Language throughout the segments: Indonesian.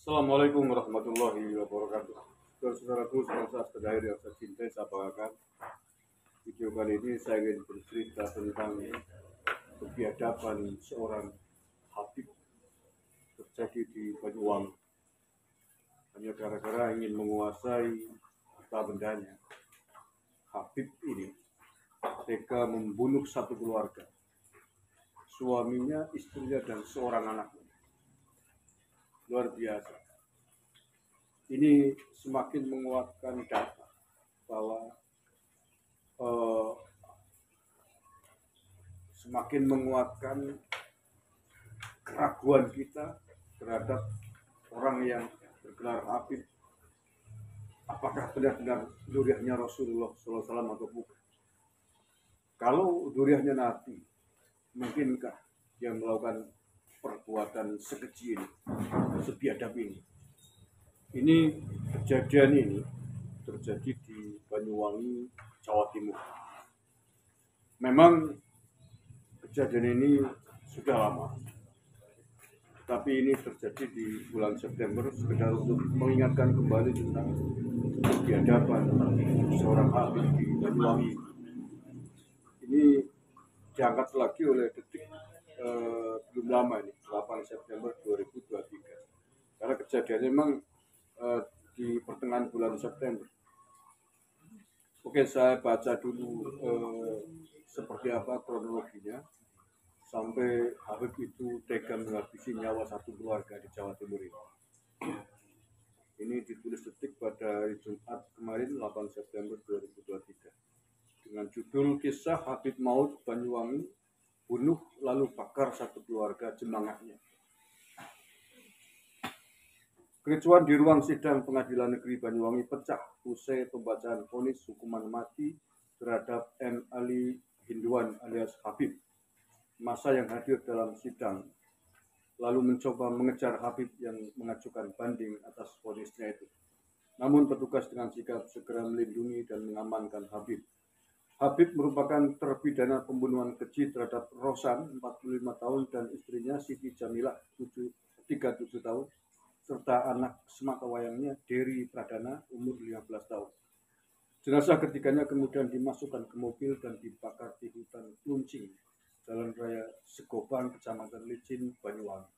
Assalamualaikum warahmatullahi wabarakatuh. Saudara-saudaraku, semasa sekedar yang saya cintai, saya banggakan. Video kali ini saya ingin bercerita tentang kebiadaban seorang Habib terjadi di Banyuwangi. Hanya gara-gara ingin menguasai harta bendanya, Habib ini tega membunuh satu keluarga, suaminya, istrinya, dan seorang anaknya. Luar biasa. Ini semakin menguatkan data bahwa semakin menguatkan keraguan kita terhadap orang yang bergelar Habib, apakah benar-benar zuriatnya Rasulullah SAW atau bukan. Kalau zuriatnya Nabi, mungkinkah dia melakukan perbuatan sekeji ini, sebiadab ini? Ini kejadian ini terjadi di Banyuwangi, Jawa Timur. Memang kejadian ini sudah lama, tapi ini terjadi di bulan September sekedar untuk mengingatkan kembali tentang kebiadaban seorang Habib di Banyuwangi. Ini diangkat lagi oleh Detik belum lama ini, 8 September 2023. Karena kejadiannya memang di pertengahan bulan September. Oke, saya baca dulu seperti apa kronologinya sampai Habib itu tega menghabisi nyawa satu keluarga di Jawa Timur ini. Ini ditulis Detik pada hari Jumat kemarin 8 September 2023 dengan judul Kisah Habib Maut Banyuwangi, bunuh lalu bakar satu keluarga jemaahnya. Kericuan di ruang sidang Pengadilan Negeri Banyuwangi pecah usai pembacaan vonis hukuman mati terhadap M. Ali Hinduan alias Habib. Massa yang hadir dalam sidang lalu mencoba mengejar Habib yang mengajukan banding atas vonisnya itu. Namun petugas dengan sigap segera melindungi dan mengamankan Habib. Habib merupakan terpidana pembunuhan keji terhadap Rosan 45 tahun dan istrinya Siti Jamilah 37 tahun serta anak sematawayangnya Dery Pradana umur 15 tahun. Jenazah ketiganya kemudian dimasukkan ke mobil dan dibakar di hutan Kluncing, Jalan Raya Segoban, Kecamatan Licin, Banyuwangi.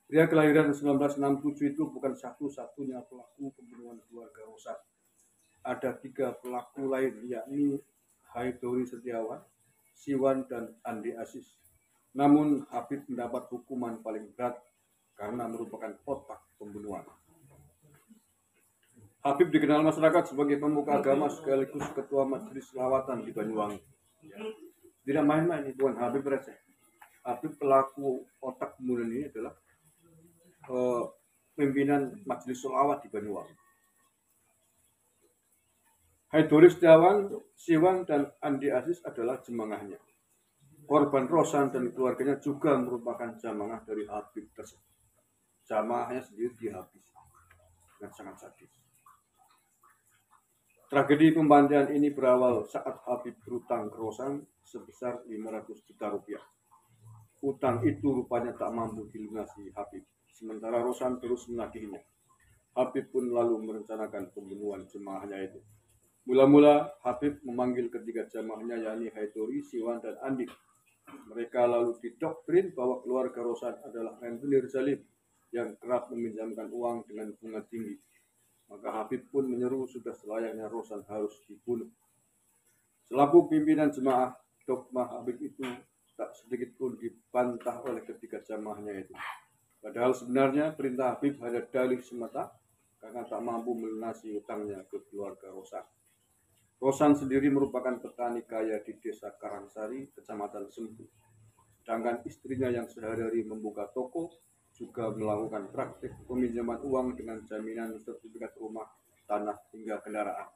Pria kelahiran 1967 itu bukan satu-satunya pelaku pembunuhan keluarga Rosan. Ada 3 pelaku lain, yakni Haidori Setiawan, Siwan, dan Andi Aziz. Namun Habib mendapat hukuman paling berat karena merupakan otak pembunuhan. Habib dikenal masyarakat sebagai pemuka agama sekaligus ketua majelis lawatan di Banyuwangi. Tidak main-main, bukan Habib receh. Habib pelaku otak pembunuhan ini adalah pimpinan majelis lawat di Banyuwangi. Haidori Setiawan, Siwan, dan Andi Aziz adalah jemaahnya. Korban Rosan dan keluarganya juga merupakan jamaah dari Habib tersebut. Jamaahnya sendiri dihabisi dengan sangat sadis. Tragedi pembantaian ini berawal saat Habib berutang ke Rosan sebesar 500 juta rupiah. Utang itu rupanya tak mampu dilunasi Habib, sementara Rosan terus menagihnya. Habib pun lalu merencanakan pembunuhan jemaahnya itu. Mula-mula Habib memanggil ketiga jamaahnya, yakni Haidori, Siwan, dan Andi. Mereka lalu didoktrin bahwa keluarga Rosan adalah rentenir zalim yang kerap meminjamkan uang dengan bunga tinggi. Maka Habib pun menyeru sudah selayaknya Rosan harus dibunuh. Selaku pimpinan jemaah, dogma Habib itu tak sedikit pun dibantah oleh ketiga jamaahnya itu. Padahal sebenarnya perintah Habib hanya dalih semata karena tak mampu melunasi utangnya ke keluarga Rosan. Rosan sendiri merupakan petani kaya di desa Karangsari, Kecamatan Sempu. Sedangkan istrinya yang sehari-hari membuka toko juga melakukan praktik peminjaman uang dengan jaminan sertifikat rumah, tanah, hingga kendaraan.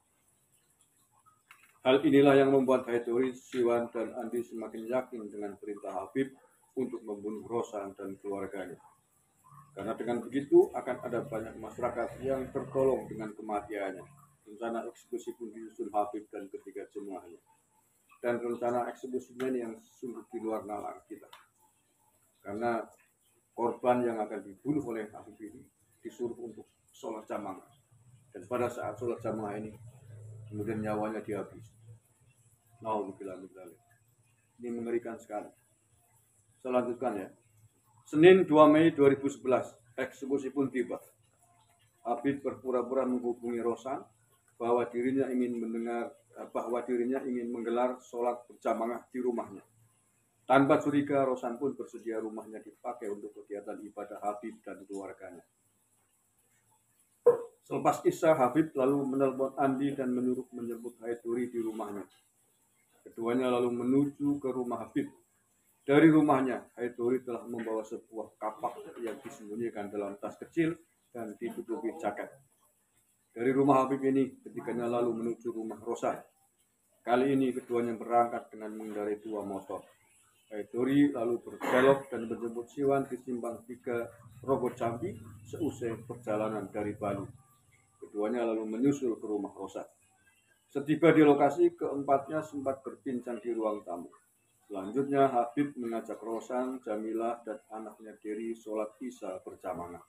Hal inilah yang membuat Haidori, Siwan, dan Andi semakin yakin dengan perintah Habib untuk membunuh Rosan dan keluarganya. Karena dengan begitu akan ada banyak masyarakat yang tertolong dengan kematiannya. Rencana eksekusi pun disusun Habib dan ketiga jemaahnya. Dan rencana eksekusinya ini yang sungguh di luar nalar kita. Karena korban yang akan dibunuh oleh Habib ini disuruh untuk sholat jamaah. Dan pada saat sholat jamaah ini kemudian nyawanya dihabisi. Nauzubillah min dzalik. Ini mengerikan sekali. Selanjutnya ya. Senin 2 Mei 2011, eksekusi pun tiba. Habib berpura-pura menghubungi Rosan bahwa dirinya ingin menggelar sholat berjamaah di rumahnya. Tanpa curiga, Rosan pun bersedia rumahnya dipakai untuk kegiatan ibadah Habib dan keluarganya. Selepas Isya, Habib lalu menelpon Andi dan menyuruh menjemput Haiduri di rumahnya. Keduanya lalu menuju ke rumah Habib. Dari rumahnya, Haiduri telah membawa sebuah kapak yang disembunyikan dalam tas kecil dan ditutupi jaket. Dari rumah Habib ini, ketiganya lalu menuju rumah Rosan. Kali ini keduanya berangkat dengan mengendarai 2 motor. Haiduri lalu berbelok dan menjemput Siwan di Simpang 3 Rogo Jambi seusai perjalanan dari Bali. Keduanya lalu menyusul ke rumah Rosan. Setiba di lokasi, keempatnya sempat berbincang di ruang tamu. Selanjutnya Habib mengajak Rosan, Jamilah, dan anaknya Dery sholat Isya berjamaah.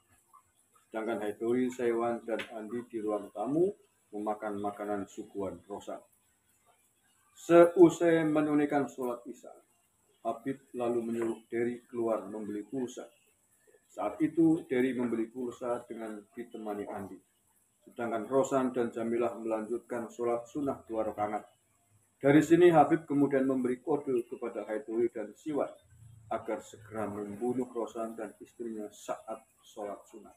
Sedangkan Haiduri, Siwan, dan Andi di ruang tamu memakan makanan suguhan Rosan. Seusai menunaikan sholat Isya, Habib lalu menyuruh Dery keluar membeli pulsa. Saat itu Dery membeli pulsa dengan ditemani Andi. Sedangkan Rosan dan Jamilah melanjutkan sholat sunnah 2 rakaat. Dari sini Habib kemudian memberi kode kepada Haiduri dan Siwan agar segera membunuh Rosan dan istrinya saat sholat sunnah.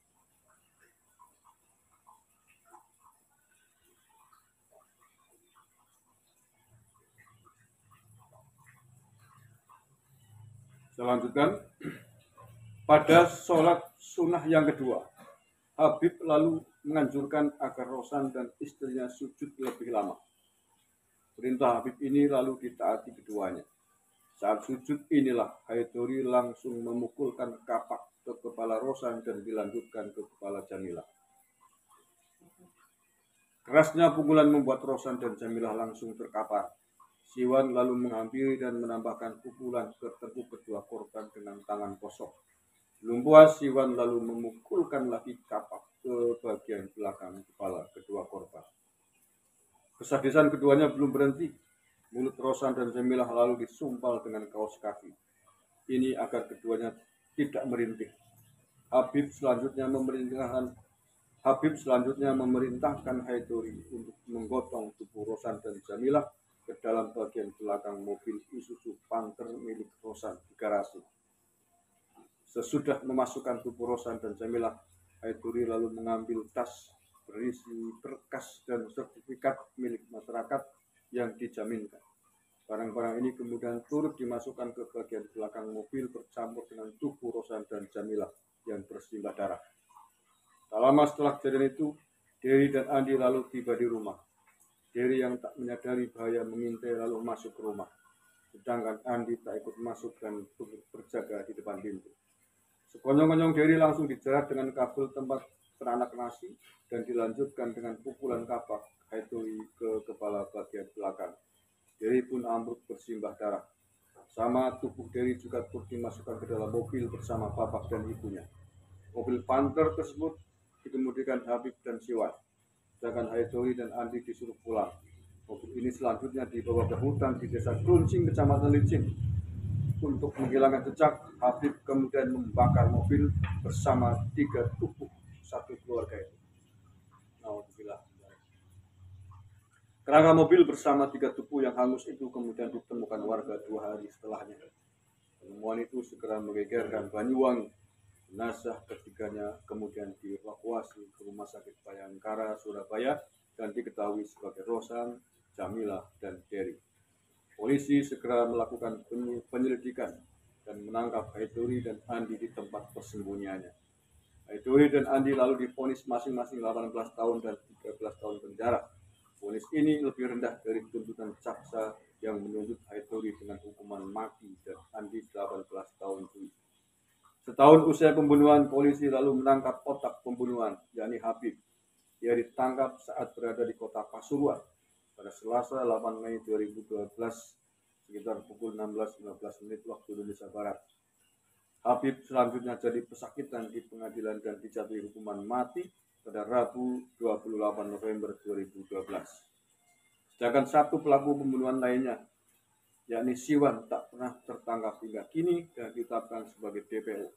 Selanjutnya, pada sholat sunnah yang kedua, Habib lalu menganjurkan agar Rosan dan istrinya sujud lebih lama. Perintah Habib ini lalu ditaati keduanya. Saat sujud inilah Haiduri langsung memukulkan kapak ke kepala Rosan dan dilanjutkan ke kepala Jamilah. Kerasnya pukulan membuat Rosan dan Jamilah langsung terkapar. Siwan lalu menghampiri dan menambahkan pukulan ke tengkuk kedua korban dengan tangan kosong. Belum puas, Siwan lalu memukulkan lagi kapak ke bagian belakang kepala kedua korban. Kesadisan keduanya belum berhenti. Mulut Rosan dan Jamilah lalu disumpal dengan kaos kaki. Ini agar keduanya tidak merintih. Habib selanjutnya memerintahkan Haiduri untuk menggotong tubuh Rosan dan Jamilah ke dalam bagian belakang mobil Isuzu Panther milik Rosan di garasi. Sesudah memasukkan tubuh Rosan dan Jamilah, Haiduri lalu mengambil tas berisi berkas dan sertifikat milik masyarakat yang dijaminkan. Barang-barang ini kemudian turut dimasukkan ke bagian belakang mobil bercampur dengan tubuh Rosan dan Jamilah yang bersimbah darah. Tak lama setelah kejadian itu, Dery dan Andi lalu tiba di rumah. Dery yang tak menyadari bahaya mengintai lalu masuk ke rumah. Sedangkan Andi tak ikut masuk dan berjaga di depan pintu. Sekonyong-konyong Dery langsung dijerat dengan kabel tempat teranak nasi dan dilanjutkan dengan pukulan kapak Haiduri ke kepala bagian belakang. Dery pun ambruk bersimbah darah. Sama tubuh Dery juga turut dimasukkan ke dalam mobil bersama bapak dan ibunya. Mobil Panther tersebut dikemudikan Habib dan Siwan. Sedangkan Haiduri dan Andi disuruh pulang. Mobil ini selanjutnya dibawa ke hutan di desa Kluncing, Kecamatan Licin. Untuk menghilangkan jejak, Habib kemudian membakar mobil bersama 3 tubuh satu keluarga itu. Alhamdulillah. Kerangka mobil bersama 3 tubuh yang hangus itu kemudian ditemukan warga 2 hari setelahnya. Penemuan itu segera menggegerkan Banyuwangi. Jenazah ketiganya kemudian dievakuasi ke Rumah Sakit Bayangkara, Surabaya dan diketahui sebagai Rosan, Jamilah, dan Dery. Polisi segera melakukan penyelidikan dan menangkap Haiduri dan Andi di tempat persembunyiannya. Haiduri dan Andi lalu divonis masing-masing 18 tahun dan 13 tahun penjara. Vonis ini lebih rendah dari tuntutan jaksa yang menuntut Haiduri dengan hukuman mati dan Andi 18 tahun tuli. Setahun usai pembunuhan, polisi lalu menangkap otak pembunuhan, yakni Habib. Ia ditangkap saat berada di kota Pasuruan pada Selasa 8 Mei 2012 sekitar pukul 16.15 waktu Indonesia Barat. Habib selanjutnya jadi pesakitan di pengadilan dan dijatuhi hukuman mati pada Rabu 28 November 2012. Sedangkan satu pelaku pembunuhan lainnya, yakni Siwan, tak pernah tertangkap hingga kini dan ditetapkan sebagai DPO.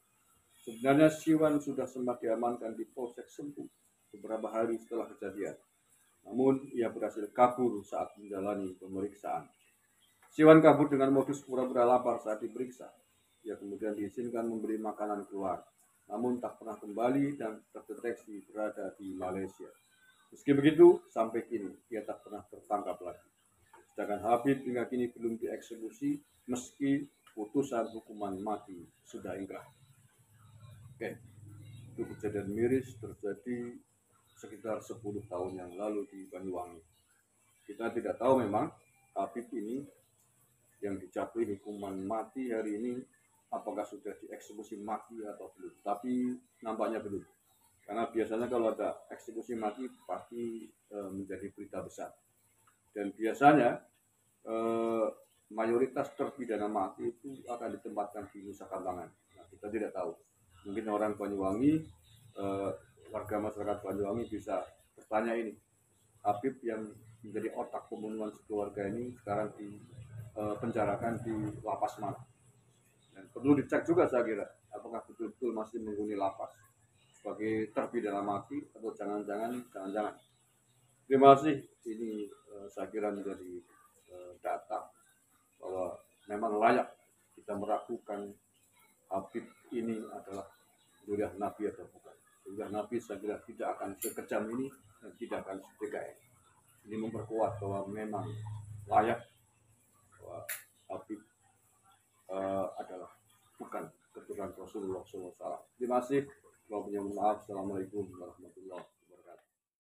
Sebenarnya Siwan sudah sempat diamankan di Polsek Sempu beberapa hari setelah kejadian. Namun ia berhasil kabur saat menjalani pemeriksaan. Siwan kabur dengan modus pura-pura lapar saat diperiksa. Ia kemudian diizinkan memberi makanan keluar, namun tak pernah kembali dan terdeteksi berada di Malaysia. Meski begitu, sampai kini ia tak pernah tertangkap lagi. Sedangkan Habib hingga kini belum dieksekusi meski putusan hukuman mati sudah ingkrah. Oke, itu kejadian miris terjadi sekitar 10 tahun yang lalu di Banyuwangi. Kita tidak tahu memang Habib ini yang dijatuhi hukuman mati hari ini apakah sudah dieksekusi mati atau belum, tapi nampaknya belum, karena biasanya kalau ada eksekusi mati pasti menjadi berita besar, dan biasanya mayoritas terpidana mati itu akan ditempatkan di Nusa Kambangan. Nah, kita tidak tahu, mungkin orang Banyuwangi, warga masyarakat Banyuwangi bisa bertanya ini, Habib yang menjadi otak pembunuhan keluarga ini sekarang dipenjarakan di lapas mana. Dan perlu dicek juga saya kira, apakah betul-betul masih menghuni lapas sebagai terpidana mati atau jangan-jangan. Terima kasih, ini saya kira menjadi data bahwa memang layak kita meragukan Habib ini adalah Zuriat Nabi atau bukan. Zuriat Nabi saya kira tidak akan sekejam ini dan tidak akan setegak ini. Ini memperkuat bahwa memang layak bahwa Habib adalah bukan keturunan Rasulullah SAW. Terima kasih. Maaf. Assalamualaikum warahmatullahi wabarakatuh.